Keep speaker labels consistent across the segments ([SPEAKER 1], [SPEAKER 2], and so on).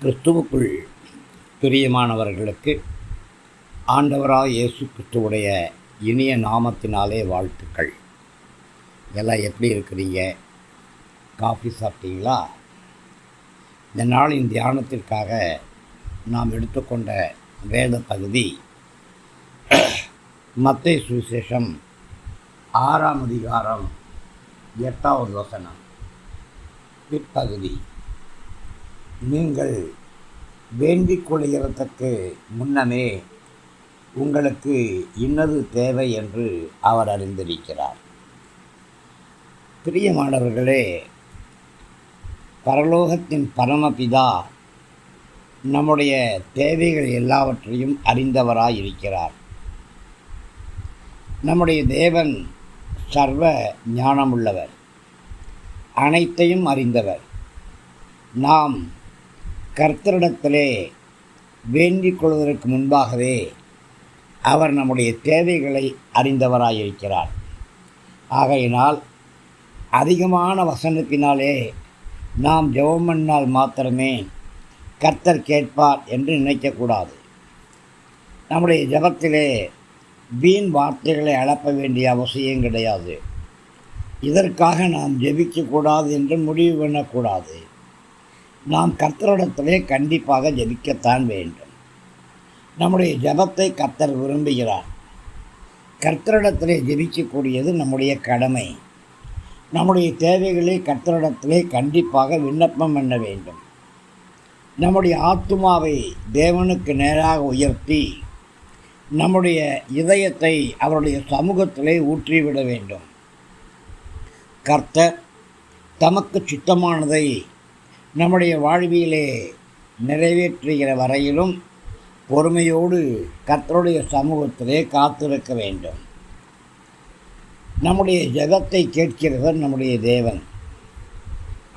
[SPEAKER 1] கிறிஸ்துவுக்குள் பிரியமானவர்களுக்கு ஆண்டவராக இயேசு கிறிஸ்துவுடைய இனிய நாமத்தினாலே வாழ்த்துக்கள். எல்லாம் எப்படி இருக்கிறீங்க? காஃபி சாப்பிட்டீங்களா? இந்த நாளின் தியானத்திற்காக நாம் எடுத்துக்கொண்ட வேத பகுதி மத்தேயு சுவிசேஷம் 6ஆம் அதிகாரம் 8வது வசனம். பிற்பகுதி, நீங்கள் வேண்டிக் கொள்கிறதற்கு முன்னமே உங்களுக்கு இன்னது தேவை என்று அவர் அறிந்திருக்கிறார். பிரியமானவர்களே, பரலோகத்தின் பரமபிதா நம்முடைய தேவைகள் எல்லாவற்றையும் அறிந்தவராயிருக்கிறார். நம்முடைய தேவன் சர்வ ஞானமுள்ளவர், அனைத்தையும் அறிந்தவர். நாம் கர்த்தரிடத்திலே வேண்டிக் கொள்வதற்கு முன்பாகவே அவர் நம்முடைய தேவைகளை அறிந்தவராயிருக்கிறார். ஆகையினால் அதிகமான வசனத்தினாலே நாம் ஜெபம் பண்ணால் மாத்திரமே கர்த்தர் கேட்பார் என்று நினைக்கக்கூடாது. நம்முடைய ஜெபத்திலே வீண் வார்த்தைகளை அளப்ப வேண்டிய அவசியம் கிடையாது. இதற்காக நாம் ஜெபிக்கக்கூடாது என்று முடிவு பண்ணக்கூடாது. நாம் கர்த்தரிடத்திலே கண்டிப்பாக ஜெபிக்கத்தான் வேண்டும். நம்முடைய ஜெபத்தை கர்த்தர் விரும்புகிறார். கர்த்தரிடத்திலே ஜெபிக்கக்கூடியது நம்முடைய கடமை. நம்முடைய தேவைகளை கர்த்தரிடத்திலே கண்டிப்பாக விண்ணப்பம் பண்ண வேண்டும். நம்முடைய ஆத்துமாவை தேவனுக்கு நேராக உயர்த்தி நம்முடைய இதயத்தை அவருடைய சமூகத்திலே ஊற்றிவிட வேண்டும். கர்த்தர் தமக்கு சித்தமானதை நம்முடைய வாழ்விலே நிறைவேற்றுகிற வரையிலும் பொறுமையோடு கர்த்தருடைய சமூகத்திலே காத்திருக்க வேண்டும். நம்முடைய ஜெபத்தை கேட்கிறவர் நம்முடைய தேவன்.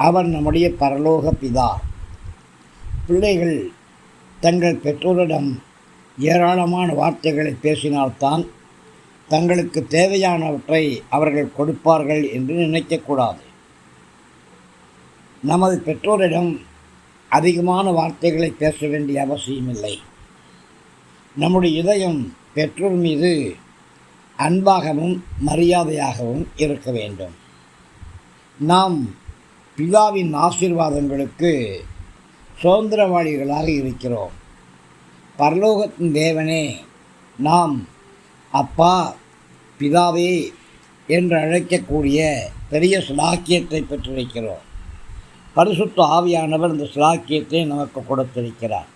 [SPEAKER 1] அவர் நம்முடைய பரலோக பிதா. பிள்ளைகள் தங்கள் பெற்றோரிடம் ஏராளமான வார்த்தைகளை பேசினால்தான் தங்களுக்கு தேவையானவற்றை அவர்கள் கொடுப்பார்கள் என்று நினைக்கக்கூடாது. நமது பெற்றோரிடம் அதிகமான வார்த்தைகளை பேச வேண்டிய அவசியமில்லை. நம்முடைய இதயம் பெற்றோர் மீது அன்பாகவும் மரியாதையாகவும் இருக்க வேண்டும். நாம் பிதாவின் ஆசீர்வாதங்களுக்கு சுதந்திரவாளிகளாக இருக்கிறோம். பரலோகத்தின் தேவனே, நாம் அப்பா, பிதாவே என்று அழைக்கக்கூடிய பெரிய சிலாக்கியத்தை பெற்றிருக்கிறோம். பரிசுத்த ஆவியானவர் இந்த சிலாக்கியத்தை நமக்கு கொடுத்திருக்கிறார்.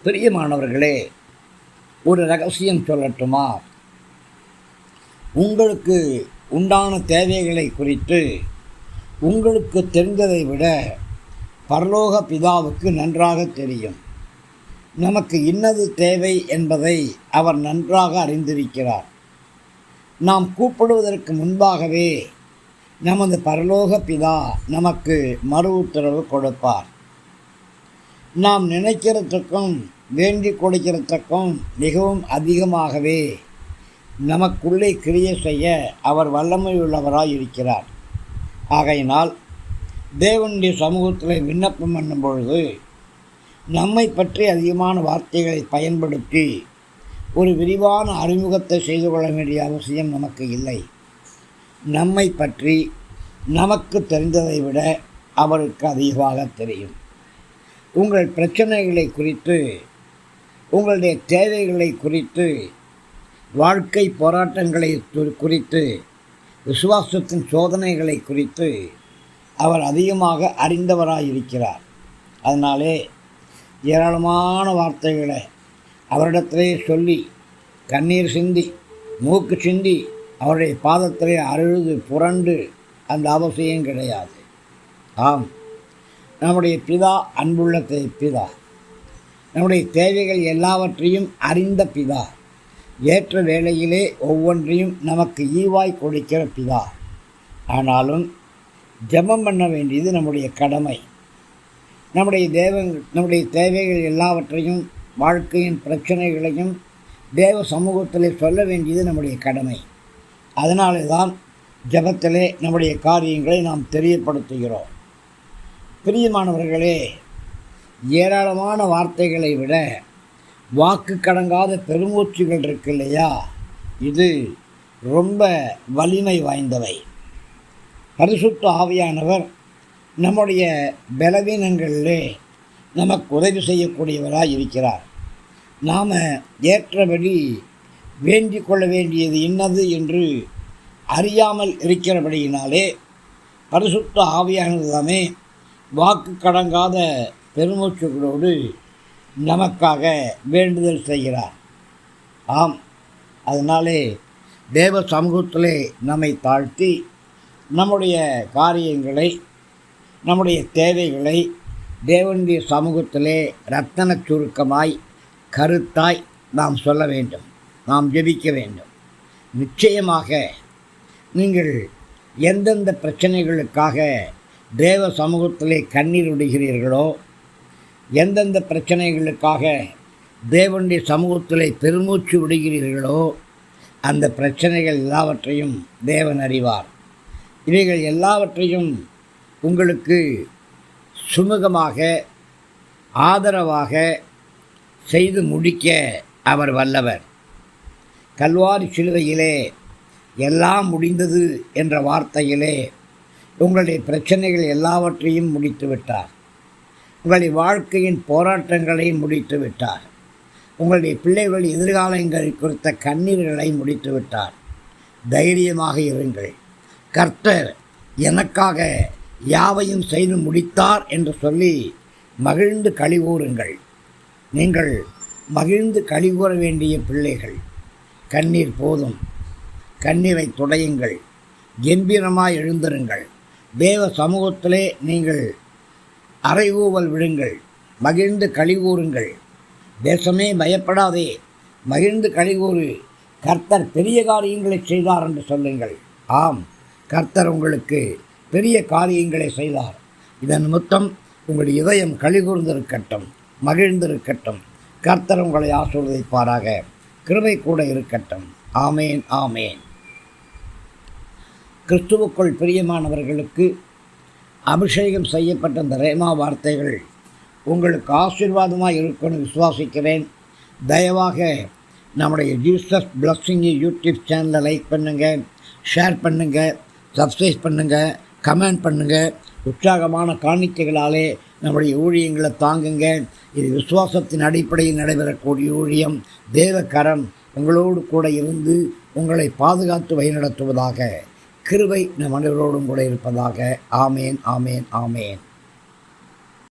[SPEAKER 1] பிரியமானவர்களே, ஒரு ரகசியம் சொல்லட்டுமா? உங்களுக்கு உண்டான தேவைகளை குறித்து உங்களுக்கு தெரிந்ததை விட பரலோக பிதாவுக்கு நன்றாக தெரியும். நமக்கு இன்னது தேவை என்பதை அவர் நன்றாக அறிந்திருக்கிறார். நாம் கூப்பிடுவதற்கு முன்பாகவே நமது பரலோக பிதா நமக்கு மறு உத்தரவு கொடுப்பார். நாம் நினைக்கிறதுக்கும் வேண்டிக் கொடுக்கிறதுக்கும் மிகவும் அதிகமாகவே நமக்குள்ளே கிரியை செய்ய அவர் வல்லமையுள்ளவராய் இருக்கிறார். ஆகையினால் தேவனுடைய சமூகத்தில் விண்ணப்பம் பண்ணும் பொழுது நம்மை பற்றி அதிகமான வார்த்தைகளை பயன்படுத்தி ஒரு விரிவான அறிமுகத்தை செய்து கொள்ள வேண்டிய அவசியம் நமக்கு இல்லை. நம்மை பற்றி நமக்கு தெரிந்ததை விட அவருக்கு அதிகமாக தெரியும். உங்கள் பிரச்சனைகளை குறித்து, உங்களுடைய தேவைகளை குறித்து, வாழ்க்கை போராட்டங்களை குறித்து, விசுவாசத்தின் சோதனைகளை குறித்து அவர் அதிகமாக அறிந்தவராயிருக்கிறார். அதனாலே ஏராளமான வார்த்தைகளை அவரிடத்திலே சொல்லி கண்ணீர் சிந்தி மூக்கு சிந்தி அவருடைய பாதத்திலே அழுது புரண்டு அந்த அவசியம் கிடையாது. ஆம், நம்முடைய பிதா அன்புள்ள பிதா, நம்முடைய தேவைகள் எல்லாவற்றையும் அறிந்த பிதா, ஏற்ற வேளையிலே ஒவ்வொன்றையும் நமக்கு ஈவாய் கொடுக்கிற பிதா. ஆனாலும் ஜெபம் பண்ண வேண்டியது நம்முடைய கடமை. நம்முடைய தேவைகள் எல்லாவற்றையும், வாழ்க்கையின் பிரச்சனைகளையும் தேவ சமூகத்தில் சொல்ல வேண்டியது நம்முடைய கடமை. அதனாலே தான் ஜெபத்திலே நம்முடைய காரியங்களை நாம் தெரியப்படுத்துகிறோம். பிரியமானவர்களே, ஏராளமான வார்த்தைகளை விட வாக்கு கடங்காத பெருமூச்சுகள் இருக்கு இல்லையா, இது ரொம்ப வலிமை வாய்ந்தவை. பரிசுத்த ஆவியானவர் நம்முடைய பலவீனங்களிலே நமக்கு உதவி செய்யக்கூடியவராக இருக்கிறார். நாம் ஏற்றபடி வேண்டிக் கொள்ள வேண்டியது இன்னது என்று அறியாமல் இருக்கிறபடியினாலே பரிசுத்த ஆவியானதாமே வாக்கு கடங்காத பெருமூச்சுகளோடு நமக்காக வேண்டுதல் செய்கிறார். ஆம், அதனாலே தேவ சமூகத்திலே நம்மை தாழ்த்தி நம்முடைய காரியங்களை, நம்முடைய தேவைகளை தேவனுடைய சமூகத்திலே இரத்தன சுருக்கமாய் கருத்தாய் நாம் சொல்ல வேண்டும், நாம் ஜெபிக்க வேண்டும். நிச்சயமாக நீங்கள் எந்தெந்த பிரச்சனைகளுக்காக தேவ சமூகத்திலே கண்ணீர் விடுகிறீர்களோ, எந்தெந்த பிரச்சனைகளுக்காக தேவனுடைய சமூகத்திலே பெருமூச்சு விடுகிறீர்களோ, அந்த பிரச்சனைகள் எல்லாவற்றையும் தேவன் அறிவார். இவைகள் எல்லாவற்றையும் உங்களுக்கு சுமூகமாக ஆதரவாக செய்து முடிக்க அவர் வல்லவர். கல்வாரி சிலுவையிலே எல்லாம் முடிந்தது என்ற வார்த்தையிலே உங்களுடைய பிரச்சனைகள் எல்லாவற்றையும் முடித்து விட்டார். உங்களுடைய வாழ்க்கையின் போராட்டங்களை முடித்து விட்டார். உங்களுடைய பிள்ளைகள் எதிர்காலங்கள் குறித்த கண்ணீர்களை முடித்து விட்டார். தைரியமாக இருங்கள். கர்த்தர் எனக்காக யாவையும் செய்து முடித்தார் என்று சொல்லி மகிழ்ந்து களிகூறுங்கள். நீங்கள் மகிழ்ந்து களிகூற வேண்டிய பிள்ளைகள். கண்ணீர் போதும், கண்ணீரை துடையுங்கள், கம்பீரமாய் எழுந்திருங்கள். தேவ சமூகத்திலே நீங்கள் அறைகூவல் விடுங்கள், மகிழ்ந்து களிகூறுங்கள். தேசமே பயப்படாதே, மகிழ்ந்து களிகூறு, கர்த்தர் பெரிய காரியங்களை செய்தார் என்று சொல்லுங்கள். ஆம், கர்த்தர் உங்களுக்கு பெரிய காரியங்களை செய்தார். இதன் நிமித்தம் உங்கள் இதயம் களிகூர்ந்திருக்கட்டும், மகிழ்ந்திருக்கட்டும். கர்த்தர் உங்களை ஆசீர்வதிப்பாராக. கிருபை கூட இருக்கட்டும். ஆமேன், ஆமேன். கிறிஸ்துவுக்குள் பிரியமானவர்களுக்கு அபிஷேகம் செய்யப்பட்ட இந்த ரேமா வார்த்தைகள் உங்களுக்கு ஆசீர்வாதமாக இருக்குன்னு விசுவாசிக்கிறேன். தயவாக நம்முடைய ஜீசஸ் பிளஸ்ஸிங் யூடியூப் சேனலை லைக் பண்ணுங்கள், ஷேர் பண்ணுங்கள், சப்ஸ்கிரைப் பண்ணுங்கள், கமெண்ட் பண்ணுங்கள். உற்சாகமான காணிக்கைகளாலே நம்முடைய ஊழியங்களை தாங்குங்க. இது விசுவாசத்தின் அடிப்படையில் நடைபெறக்கூடிய ஊழியம். தேவக்கரம் உங்களோடு கூட இருந்து உங்களை பாதுகாத்து வழிநடத்துவதாக. கிருபை நம் அனைவரோடும் கூட இருப்பதாக. ஆமேன், ஆமேன், ஆமேன்.